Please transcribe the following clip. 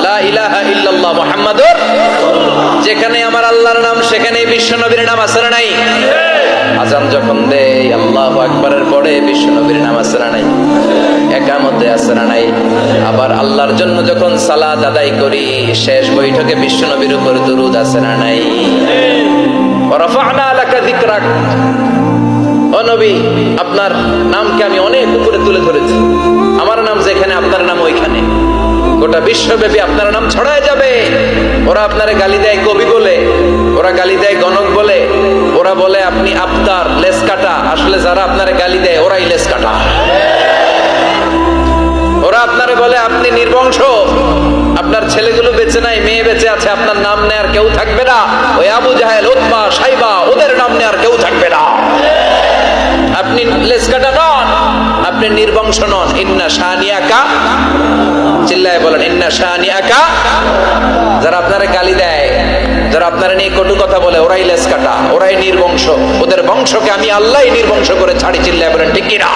লা ইলাহা ইল্লাল্লাহ মুহাম্মাদুর, যেখানে আমার আল্লাহর নাম সেখানেই বিশ্ব নবীর নাম আছে না নাই? আজান যখন দেয় আল্লাহু আকবারের পরে বিশ্ব নবীর নাম আছে না নাই? একামতে আছে না নাই? আবার আল্লাহর জন্য যখন সালাত আদায় করি শেষ বৈঠকে বিশ্ব নবীর উপর দরুদ আছে না নাই? ওয়া রাফা'না লাকা যিকরাক, ও নবী আপনার নামকে আমি অনেক উপরে তুলে ধরেছি। আমার নাম যেখানে আপনার নাম ওইখানে, গোটা বিশ্বব্যাপী আপনার নাম ছড়ায় যাবে। ওরা আপনারে গালি দেয় কবি বলে, ওরা গালি দেয় গণক বলে, ওরা বলে আপনি আফতার লেস কাটা। আসলে যারা আপনারে গালি দেয় ওরাই লেস কাটা। ওরা আপনারে বলে আপনি নির্বংশ, আপনার ছেলেগুলো বেঁচে নাই, মেয়ে বেঁচে আছে, আপনার নাম নেয়ার কেউ থাকবে না। ওই আবু জাহেল, উতবা, সাইবা, ওদের নাম নেয়ার কেউ থাকবে না। আপনি লেসকাটা নন, আপনি নির্বংশ নন। ইন্না শানিয়াকা, চিল্লায় বলেন ইন্না শানিয়াকা। যারা আপনারে গালি দেয়, যারা আপনারা নিয়ে কটু কথা বলে, ওরাই লেসকাটা, ওরাই নির্বংশ। ওদের বংশকে আমি আল্লাহই নির্বংশ করে ছাড়ি। চিল্লায় বলেন ঠিক কিনা?